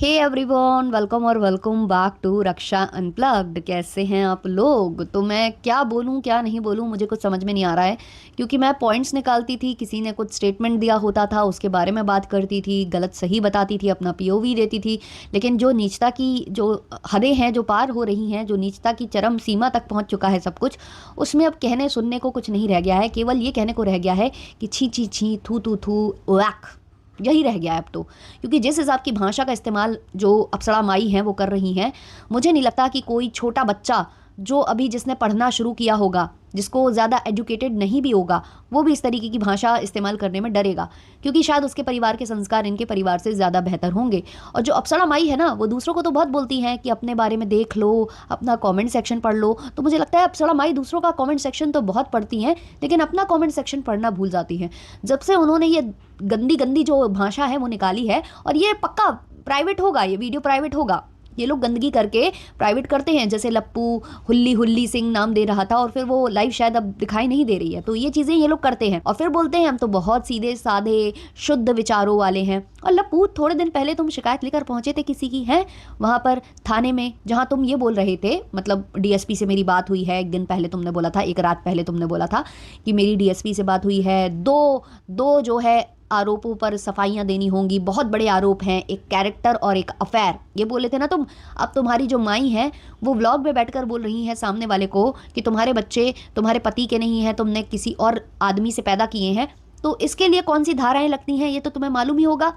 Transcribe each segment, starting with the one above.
हे everyone, welcome और welcome back to Raksha unplugged. कैसे हैं आप लोग? तो मैं क्या बोलूं क्या नहीं बोलूं, मुझे कुछ समझ में नहीं आ रहा है। क्योंकि मैं पॉइंट्स निकालती थी, किसी ने कुछ स्टेटमेंट दिया होता था, उसके बारे में बात करती थी, गलत सही बताती थी, अपना पीओवी देती थी। लेकिन जो नीचता की जो हदें हैं, जो पार हो रही हैं, जो नीचता की चरम सीमा तक पहुंच चुका है सब कुछ, उसमें अब कहने सुनने को कुछ नहीं रह गया है। केवल ये कहने को रह गया है कि छी छी छी, थू थू थू, वैक, यही रह गया है अब तो। क्योंकि जिस हिसाब की भाषा का इस्तेमाल जो अप्सरा माई हैं वो कर रही हैं, मुझे नहीं लगता कि कोई छोटा बच्चा जो अभी जिसने पढ़ना शुरू किया होगा, जिसको ज़्यादा एजुकेटेड नहीं भी होगा, वो भी इस तरीके की भाषा इस्तेमाल करने में डरेगा। क्योंकि शायद उसके परिवार के संस्कार इनके परिवार से ज़्यादा बेहतर होंगे। और जो अप्सरा माई है ना, वो दूसरों को तो बहुत बोलती हैं कि अपने बारे में देख लो, अपना कमेंट सेक्शन पढ़ लो। तो मुझे लगता है अप्सरा माई दूसरों का कमेंट सेक्शन तो बहुत पढ़ती हैं, लेकिन अपना कमेंट सेक्शन पढ़ना भूल जाती हैं। जब से उन्होंने ये गंदी गंदी जो भाषा है वो निकाली है, और ये पक्का प्राइवेट होगा, ये वीडियो प्राइवेट होगा। ये लोग गंदगी करके प्राइवेट करते हैं, जैसे लप्पू हुल्ली हुल्ली सिंह नाम दे रहा था और फिर वो लाइव शायद अब दिखाई नहीं दे रही है। तो ये चीज़ें ये लोग करते हैं और फिर बोलते हैं हम तो बहुत सीधे साधे शुद्ध विचारों वाले हैं। और लप्पू, थोड़े दिन पहले तुम शिकायत लेकर पहुंचे थे किसी की, है वहाँ पर थाने में, जहाँ तुम ये बोल रहे थे, मतलब डीएसपी से मेरी बात हुई है। एक दिन पहले तुमने बोला था, एक रात पहले तुमने बोला था कि मेरी डीएसपी से बात हुई है, दो जो है आरोपों पर सफाइयां देनी होंगी, बहुत बड़े आरोप हैं, एक कैरेक्टर और एक अफेयर, ये बोले थे ना तुम। अब तुम्हारी जो माई है वो व्लॉग में बैठकर बोल रही है सामने वाले को कि तुम्हारे बच्चे तुम्हारे पति के नहीं हैं, तुमने किसी और आदमी से पैदा किए हैं। तो इसके लिए कौन सी धाराएं लगती हैं ये तो तुम्हें मालूम ही होगा।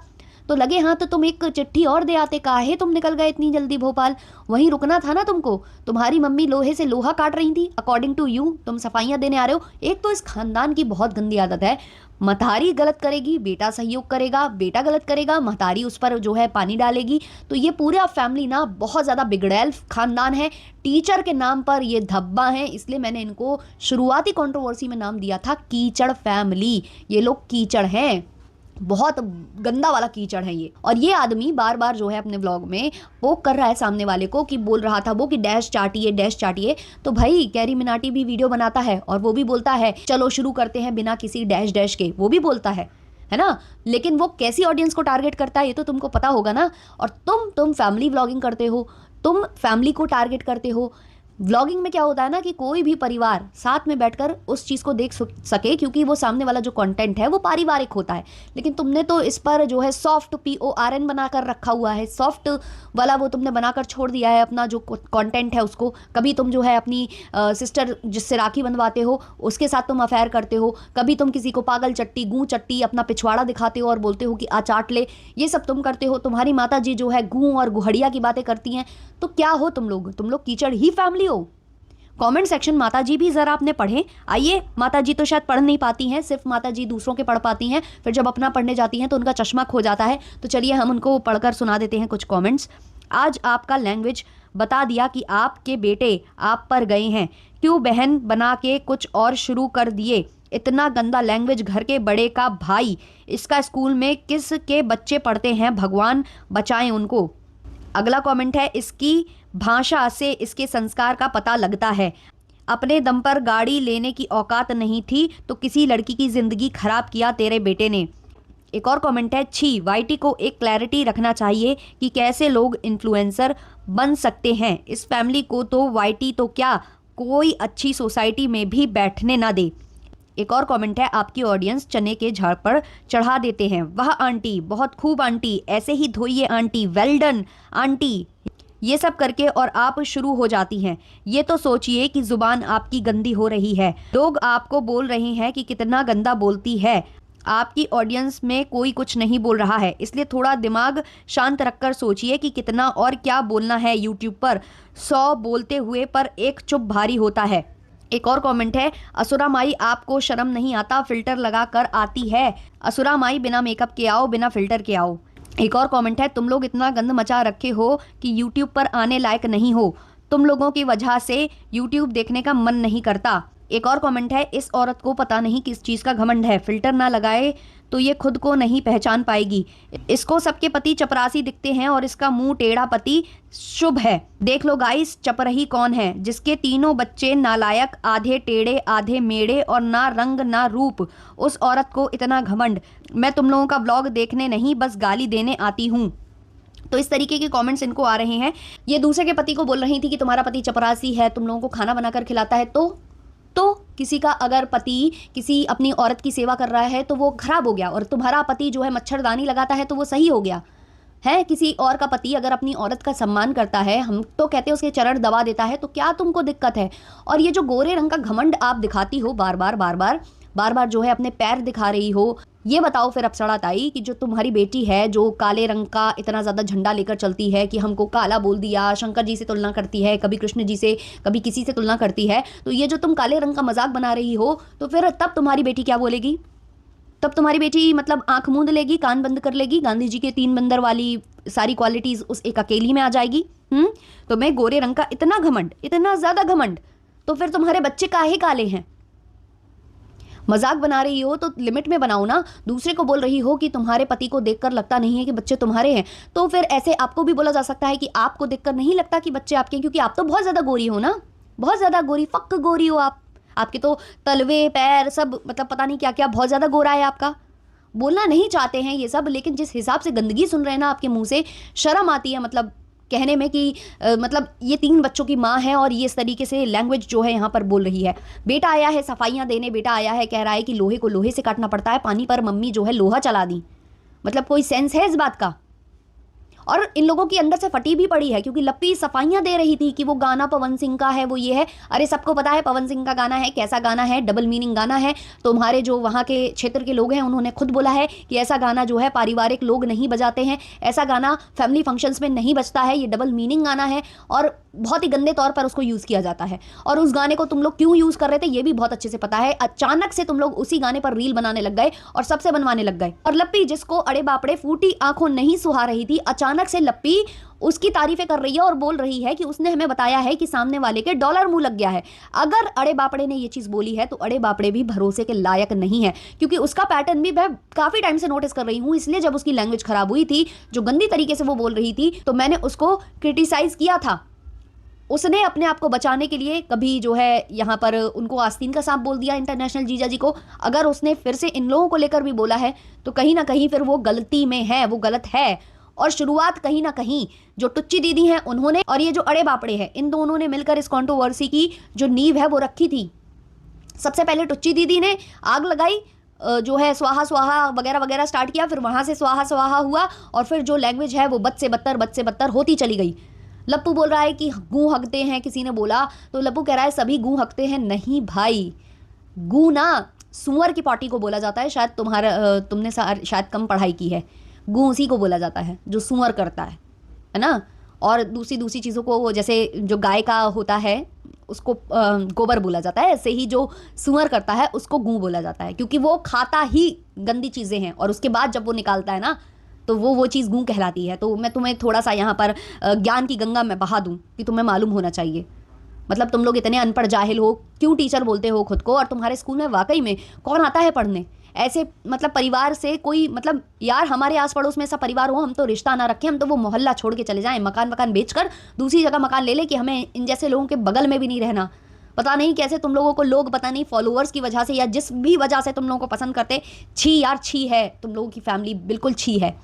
तो लगे हाँ तो तुम एक चिट्ठी और दे आते, काहे तुम निकल गए इतनी जल्दी भोपाल? वहीं रुकना था ना तुमको। तुम्हारी मम्मी लोहे से लोहा काट रही थी, अकॉर्डिंग टू यू तुम सफाइयां देने आ रहे हो। एक तो इस खानदान की बहुत गंदी आदत है, महतारी गलत करेगी बेटा सहयोग करेगा, बेटा गलत करेगा महतारी उस पर जो है पानी डालेगी। तो ये पूरा फैमिली ना बहुत ज़्यादा बिगड़ैल खानदान है। टीचर के नाम पर ये धब्बा है, इसलिए मैंने इनको शुरुआती कंट्रोवर्सी में नाम दिया था कीचड़ फैमिली। ये लोग कीचड़ हैं, बहुत गंदा वाला कीचड़ है ये। और ये आदमी बार बार जो है अपने व्लॉग में वो कर रहा है सामने वाले को कि बोल रहा था वो कि डैश चाटिए डैश चाटिए। तो भाई कैरी मिनाटी भी वीडियो बनाता है और वो भी बोलता है चलो शुरू करते हैं बिना किसी डैश डैश के, वो भी बोलता है ना। लेकिन वो कैसी ऑडियंस को टारगेट करता है ये तो तुमको पता होगा ना। और तुम फैमिली व्लॉगिंग करते हो, तुम फैमिली को टारगेट करते हो। व्लॉगिंग में क्या होता है ना कि कोई भी परिवार साथ में बैठकर उस चीज़ को देख सके, क्योंकि वो सामने वाला जो कंटेंट है वो पारिवारिक होता है। लेकिन तुमने तो इस पर जो है सॉफ्ट PORN बनाकर रखा हुआ है, सॉफ्ट वाला वो तुमने बनाकर छोड़ दिया है अपना जो कंटेंट है उसको। कभी तुम जो है अपनी सिस्टर जिससे राखी बंधवाते हो उसके साथ तुम अफेयर करते हो, कभी तुम किसी को पागल चट्टी गूँ चट्टी अपना पिछवाड़ा दिखाते हो और बोलते हो कि आ चाट ले, ये सब तुम करते हो। तुम्हारी माता जी जो है गूँ और गुहड़िया की बातें करती हैं। तो क्या हो तुम लोग कीचड़ ही फैमिली हो। कमेंट सेक्शन माता जी भी ज़रा आपने पढ़ें। आइए, माता जी तो शायद पढ़ नहीं पाती हैं, सिर्फ माता जी दूसरों के पढ़ पाती हैं, फिर जब अपना पढ़ने जाती हैं तो उनका चश्मा खो जाता है। तो चलिए हम उनको पढ़कर सुना देते हैं कुछ कमेंट्स। आज आपका लैंग्वेज बता दिया कि आपके बेटे आप पर गए हैं, क्यों बहन बना के कुछ और शुरू कर दिए। इतना गंदा लैंग्वेज घर के बड़े का भाई, इसका स्कूल में किस के बच्चे पढ़ते हैं, भगवान बचाएं उनको। अगला कमेंट है, इसकी भाषा से इसके संस्कार का पता लगता है। अपने दम पर गाड़ी लेने की औकात नहीं थी तो किसी लड़की की जिंदगी खराब किया तेरे बेटे ने। एक और कमेंट है, छी वाईटी को एक क्लैरिटी रखना चाहिए कि कैसे लोग इन्फ्लुएंसर बन सकते हैं। इस फैमिली को तो वाईटी तो क्या कोई अच्छी सोसाइटी में भी बैठने ना दे। एक और कमेंट है, आपकी ऑडियंस चने के झाड़ पर चढ़ा देते हैं। वाह आंटी, बहुत खूब आंटी, ऐसे ही धोइए आंटी, वेल डन आंटी। ये सब करके और आप शुरू हो जाती हैं। ये तो सोचिए कि जुबान आपकी गंदी हो रही है। लोग आपको बोल रहे हैं कि कितना गंदा बोलती है। आपकी ऑडियंस में कोई कुछ नहीं बोल रहा है, इसलिए थोड़ा दिमाग शांत रखकर सोचिए कि कितना और क्या बोलना है। यूट्यूब पर 100 बोलते हुए पर एक चुप भारी होता है। एक और कमेंट है, असुरा माई आपको शर्म नहीं आता, फिल्टर लगा कर आती है। असुरा माई बिना मेकअप के आओ, बिना फिल्टर के आओ। एक और कमेंट है, तुम लोग इतना गंद मचा रखे हो कि YouTube पर आने लायक नहीं हो। तुम लोगों की वजह से YouTube देखने का मन नहीं करता। एक और कमेंट है, इस औरत को पता नहीं किस चीज़ का घमंड है, फिल्टर ना लगाए तो ये खुद को नहीं पहचान पाएगी। इसको सबके पति चपरासी दिखते हैं और इसका मुंह टेढ़ा पति शुभ है। देख लो गाइस, चपरही कौन है जिसके तीनों बच्चे नालायक, आधे टेढ़े आधे मेढ़े और ना रंग ना रूप। उस औरत को इतना घमंड। मैं तुम लोगों का व्लॉग देखने नहीं बस गाली देने आती हूँ। तो इस तरीके के कमेंट्स इनको आ रहे हैं। ये दूसरे के पति को बोल रही थी कि तुम्हारा पति चपरासी है, तुम लोगों को खाना बनाकर खिलाता है, तो किसी का अगर पति किसी अपनी औरत की सेवा कर रहा है तो वो खराब हो गया, और तुम्हारा पति जो है मच्छरदानी लगाता है तो वो सही हो गया है। किसी और का पति अगर अपनी औरत का सम्मान करता है, हम तो कहते हैं उसके चरण दबा देता है, तो क्या तुमको दिक्कत है? और ये जो गोरे रंग का घमंड आप दिखाती हो बार बार जो है अपने पैर दिखा रही हो, ये बताओ फिर अप्सरा ताई कि जो तुम्हारी बेटी है जो काले रंग का इतना ज़्यादा झंडा लेकर चलती है कि हमको काला बोल दिया, शंकर जी से तुलना करती है, कभी कृष्ण जी से कभी किसी से तुलना करती है, तो ये जो तुम काले रंग का मजाक बना रही हो, तो फिर तब तुम्हारी बेटी क्या बोलेगी? तब तुम्हारी बेटी मतलब आंख मूंद लेगी, कान बंद कर लेगी, गांधी जी के 3 बंदर वाली सारी क्वालिटीज उस एक अकेली में आ जाएगी। तो मैं गोरे रंग का इतना घमंड, इतना ज्यादा घमंड, तो फिर तुम्हारे बच्चे काहे काले हैं? मजाक बना रही हो तो लिमिट में बनाओ ना। दूसरे को बोल रही हो कि तुम्हारे पति को देखकर लगता नहीं है कि बच्चे तुम्हारे हैं, तो फिर ऐसे आपको भी बोला जा सकता है कि आपको देखकर नहीं लगता कि बच्चे आपके हैं, क्योंकि आप तो बहुत ज्यादा गोरी हो ना, बहुत ज्यादा गोरी, फक गोरी हो आप। आपके तो तलवे पैर सब मतलब पता नहीं क्या क्या बहुत ज्यादा गोरा है आपका। बोलना नहीं चाहते हैं ये सब, लेकिन जिस हिसाब से गंदगी सुन रहे हैं ना आपके मुंह से, शर्म आती है मतलब कहने में कि मतलब ये 3 बच्चों की माँ है और ये इस तरीके से लैंग्वेज जो है यहाँ पर बोल रही है। बेटा आया है सफाइयाँ देने, बेटा आया है कह रहा है कि लोहे को लोहे से काटना पड़ता है, पानी पर मम्मी जो है लोहा चला दी। मतलब कोई सेंस है इस बात का? और इन लोगों की अंदर से फटी भी पड़ी है, क्योंकि लप्पी सफाइयां दे रही थी कि वो गाना पवन सिंह का है, वो ये है। अरे सबको पता है पवन सिंह का गाना है, कैसा गाना है, डबल मीनिंग गाना है। तुम्हारे जो वहाँ के क्षेत्र के लोग हैं उन्होंने खुद बोला है कि ऐसा गाना जो है पारिवारिक लोग नहीं बजाते हैं, ऐसा गाना फैमिली फंक्शंस में नहीं बजता है, ये डबल मीनिंग गाना है और बहुत ही गंदे तौर पर उसको यूज़ किया जाता है। और उस गाने को तुम लोग क्यों यूज़ कर रहे थे ये भी बहुत अच्छे से पता है। अचानक से तुम लोग उसी गाने पर रील बनाने लग गए और सबसे बनवाने लग गए। और लप्पी जिसको अड़े बापड़े फूटी आंखों नहीं सुहा रही थी, अचानक से लप्पी उसकी तारीफें कर रही है और बोल रही है कि उसने हमें बताया है कि सामने वाले के डॉलर मुंह लग गया है। अगर अड़े बापड़े ने ये चीज बोली है तो अड़े बापड़े भी भरोसे के लायक नहीं है, क्योंकि उसका पैटर्न भी मैं काफी टाइम से नोटिस कर रही हूं। इसलिए जब उसकी लैंग्वेज खराब हुई थी, जो गंदी तरीके से वो बोल रही थी, तो मैंने उसको क्रिटिसाइज किया था। उसने अपने आप को बचाने के लिए कभी जो है यहाँ पर उनको आस्तीन का सांप बोल दिया इंटरनेशनल जीजा जी को। अगर उसने फिर से इन लोगों को लेकर भी बोला है तो कहीं ना कहीं फिर वो गलती में है, वो गलत है। और शुरुआत कहीं ना कहीं जो टुच्ची दीदी हैं उन्होंने और ये जो अड़े बापड़े हैं, इन दोनों ने मिलकर इस कंट्रोवर्सी की जो नींव है वो रखी थी। सबसे पहले टुच्ची दीदी ने आग लगाई, जो है स्वाहा स्वाहा वगैरह वगैरह स्टार्ट किया, फिर वहाँ से स्वाहा स्वाहा हुआ और फिर जो लैंग्वेज है वो बद से बदतर होती चली गई। लप्पू बोल रहा है कि गूं हकते हैं, किसी ने बोला तो लप्पू कह रहा है सभी गूं हकते हैं। नहीं भाई, गूं ना सुअर की पार्टी को बोला जाता है, शायद तुमने शायद कम पढ़ाई की है। गूं उसी को बोला जाता है जो सुअर करता है ना। और दूसरी चीज़ों को, जैसे जो गाय का होता है उसको गोबर बोला जाता है, ऐसे ही जो सुअर करता है उसको गूं बोला जाता है, क्योंकि वो खाता ही गंदी चीज़ें हैं और उसके बाद जब वो निकालता है ना तो वो चीज़ गूं कहलाती है। तो मैं तुम्हें थोड़ा सा यहाँ पर ज्ञान की गंगा में बहा दूं कि तुम्हें मालूम होना चाहिए। मतलब तुम लोग इतने अनपढ़ जाहिल हो, क्यों टीचर बोलते हो खुद को? और तुम्हारे स्कूल में वाकई में कौन आता है पढ़ने? ऐसे मतलब परिवार से कोई मतलब यार हमारे आस पड़ोस में ऐसा परिवार हो, हम तो रिश्ता ना रखें, हम तो वो मोहल्ला छोड़ के चले जाएं, मकान बेचकर दूसरी जगह मकान ले कि हमें इन जैसे लोगों के बगल में भी नहीं रहना। पता नहीं कैसे तुम लोगों को लोग, पता नहीं फॉलोअर्स की वजह से या जिस भी वजह से तुम लोगों को पसंद करते। छी यार, छी है तुम लोगों की फैमिली, बिल्कुल छी है।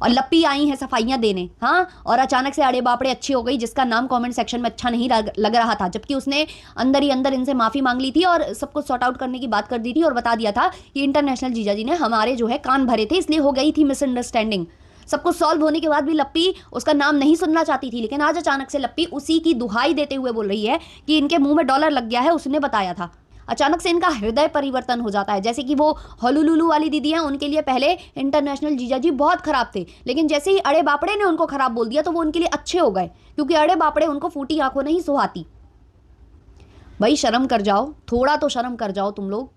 और लप्पी आई है सफाइयां देने, हाँ, और अचानक से अड़े बापड़े अच्छी हो गई, जिसका नाम कमेंट सेक्शन में अच्छा नहीं लग रहा था, जबकि उसने अंदर ही अंदर इनसे माफी मांग ली थी और सब कुछ सॉर्ट आउट करने की बात कर दी थी और बता दिया था कि इंटरनेशनल जीजा जी ने हमारे जो है कान भरे थे, इसलिए हो गई थी मिसअंडरस्टैंडिंग। सब कुछ सॉल्व होने के बाद भी लप्पी उसका नाम नहीं सुनना चाहती थी, लेकिन आज अचानक से लप्पी उसी की दुहाई देते हुए बोल रही है कि इनके मुंह में डॉलर लग गया है, उसने बताया था। अचानक से इनका हृदय परिवर्तन हो जाता है। जैसे कि वो हलुलुलु वाली दीदी हैं, उनके लिए पहले इंटरनेशनल जीजा जी बहुत खराब थे, लेकिन जैसे ही अड़े बापड़े ने उनको खराब बोल दिया तो वो उनके लिए अच्छे हो गए, क्योंकि अड़े बापड़े उनको फूटी आंखों नहीं सुहाती। भाई शर्म कर जाओ, थोड़ा तो शर्म कर जाओ तुम लोग।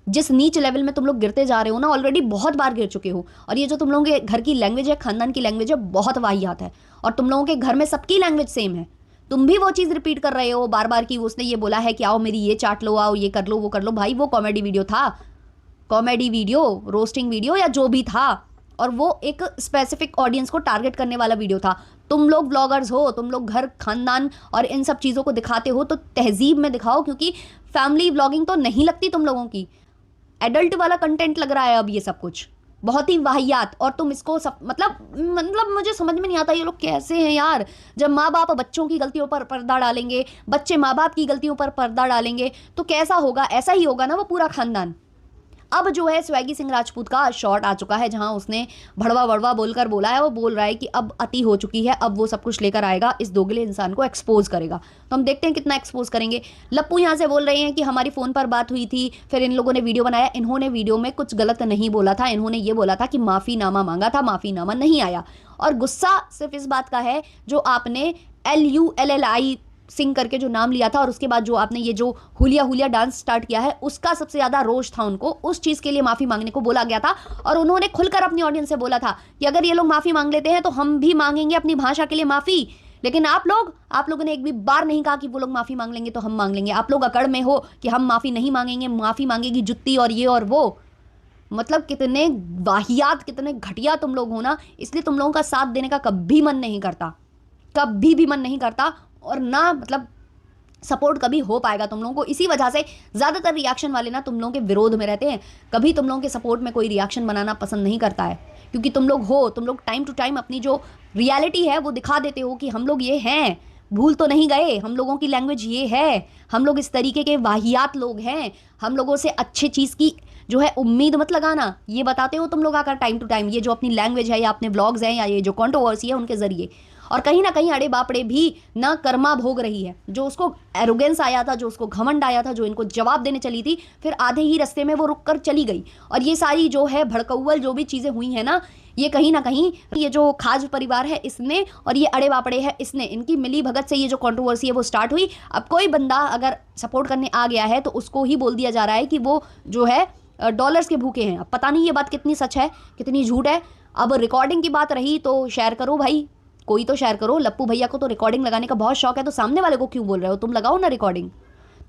जिस नीच लेवल में तुम लोग गिरते जा रहे हो ना, ऑलरेडी बहुत बार गिर चुके हो। और ये जो तुम लोगों के घर की लैंग्वेज है, खानदान की लैंग्वेज है, बहुत वाहियात है। और तुम लोगों के घर में सबकी लैंग्वेज सेम है, तुम भी वो चीज़ रिपीट कर रहे हो बार बार की उसने ये बोला है कि आओ मेरी ये चाट लो, आओ ये कर लो, वो कर लो। भाई वो कॉमेडी वीडियो था, कॉमेडी वीडियो, रोस्टिंग वीडियो या जो भी था, और वो एक स्पेसिफिक ऑडियंस को टारगेट करने वाला वीडियो था। तुम लोग ब्लॉगर्स हो, तुम लोग घर खानदान और इन सब चीज़ों को दिखाते हो तो तहजीब में दिखाओ, क्योंकि फैमिली व्लॉगिंग तो नहीं लगती तुम लोगों की। एडल्ट वाला कंटेंट लग रहा है अब ये सब कुछ। बहुत ही वाहियात। और तुम इसको मतलब मुझे समझ में नहीं आता ये लोग कैसे हैं यार। जब माँ बाप बच्चों की गलतियों पर पर्दा डालेंगे, बच्चे माँ बाप की गलतियों पर पर्दा डालेंगे, तो कैसा होगा? ऐसा ही होगा ना वो पूरा खानदान। अब जो है स्वैगी सिंह राजपूत का शॉट आ चुका है जहां उसने भड़वा भड़वा बोलकर बोला है, वो बोल रहा है कि अब अति हो चुकी है, अब वो सब कुछ लेकर आएगा, इस दोगले इंसान को एक्सपोज करेगा। तो हम देखते हैं कितना एक्सपोज करेंगे। लप्पू यहां से बोल रहे हैं कि हमारी फ़ोन पर बात हुई थी, फिर इन लोगों ने वीडियो बनाया। इन्होंने वीडियो में कुछ गलत नहीं बोला था, इन्होंने ये बोला था कि माफ़ीनामा मांगा था, माफ़ीनामा नहीं आया। और गुस्सा सिर्फ इस बात का है जो आपने LULLI सिंह करके जो नाम लिया था, और उसके बाद जो आपने ये जो हुलिया हुलिया डांस स्टार्ट किया है, उसका सबसे ज़्यादा रोष था उनको। उस चीज़ के लिए माफ़ी मांगने को बोला गया था, और उन्होंने खुलकर अपनी ऑडियंस से बोला था कि अगर ये लोग माफ़ी मांग लेते हैं तो हम भी मांगेंगे अपनी भाषा के लिए माफ़ी। लेकिन आप लोगों ने एक भी बार नहीं कहा कि वो लोग माफ़ी मांग लेंगे तो हम मांग लेंगे। आप लोग अकड़ में हो कि हम माफ़ी नहीं मांगेंगे, माफ़ी मांगेगी जुत्ती और ये और वो। मतलब कितने वाहियात, कितने घटिया तुम लोग हो ना, इसलिए तुम लोगों का साथ देने का कभी मन नहीं करता, कभी भी मन नहीं करता। और ना मतलब सपोर्ट कभी हो पाएगा तुम लोगों को। इसी वजह से ज़्यादातर रिएक्शन वाले ना तुम लोगों के विरोध में रहते हैं, कभी तुम लोगों के सपोर्ट में कोई रिएक्शन बनाना पसंद नहीं करता है। क्योंकि तुम लोग टाइम टू टाइम अपनी जो रियलिटी है वो दिखा देते हो कि हम लोग ये हैं, भूल तो नहीं गए, हम लोगों की लैंग्वेज ये है, हम लोग इस तरीके के वाहियात लोग हैं, हम लोगों से अच्छे चीज़ की जो है उम्मीद मत लगाना, ये बताते हो तुम लोग आकर टाइम टू टाइम। ये जो अपनी लैंग्वेज है या अपने व्लॉग्स हैं या ये जो कंट्रोवर्सी है उनके ज़रिए। और कहीं ना कहीं अड़े बापड़े भी ना कर्मा भोग रही है। जो उसको एरोगेंस आया था, जो उसको घमंड आया था, जो इनको जवाब देने चली थी, फिर आधे ही रास्ते में वो रुक कर चली गई। और ये सारी जो है भड़कौल जो भी चीज़ें हुई हैं ना, ये कहीं ना कहीं ये जो खाज परिवार है इसने और ये अड़े बापड़े है इसने, इनकी मिली भगत से ये जो कंट्रोवर्सी है वो स्टार्ट हुई। अब कोई बंदा अगर सपोर्ट करने आ गया है तो उसको ही बोल दिया जा रहा है कि वो जो है डॉलर्स के भूखे हैं। अब पता नहीं ये बात कितनी सच है कितनी झूठ है। अब रिकॉर्डिंग की बात रही तो शेयर करो भाई, कोई तो शेयर करो। लप्पू भैया को तो रिकॉर्डिंग लगाने का बहुत शौक है, तो सामने वाले को क्यों बोल रहे हो? तुम लगाओ ना रिकॉर्डिंग,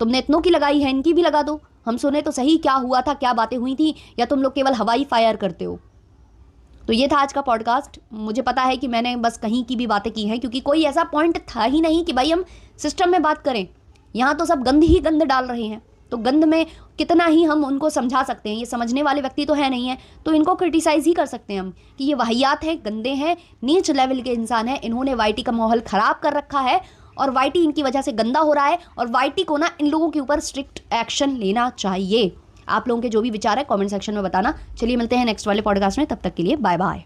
तुमने इतनों की लगाई है, इनकी भी लगा दो, हम सुने तो सही क्या हुआ था, क्या बातें हुई थी। या तुम लोग केवल हवाई फायर करते हो? तो ये था आज का पॉडकास्ट। मुझे पता है कि मैंने बस कहीं की भी बातें की हैं, क्योंकि कोई ऐसा पॉइंट था ही नहीं कि भाई हम सिस्टम में बात करें। यहाँ तो सब गंद ही गंद डाल रहे हैं, तो गंद में कितना ही हम उनको समझा सकते हैं? ये समझने वाले व्यक्ति तो है नहीं है, तो इनको क्रिटिसाइज़ ही कर सकते हैं हम कि ये वाहियात है, गंदे हैं, नीच लेवल के इंसान हैं। इन्होंने वाईटी का माहौल ख़राब कर रखा है और वाईटी इनकी वजह से गंदा हो रहा है। और वाईटी को ना इन लोगों के ऊपर स्ट्रिक्ट एक्शन लेना चाहिए। आप लोगों के जो भी विचार है कमेंट सेक्शन में बताना। चलिए मिलते हैं नेक्स्ट वाले पॉडकास्ट में, तब तक के लिए बाय बाय।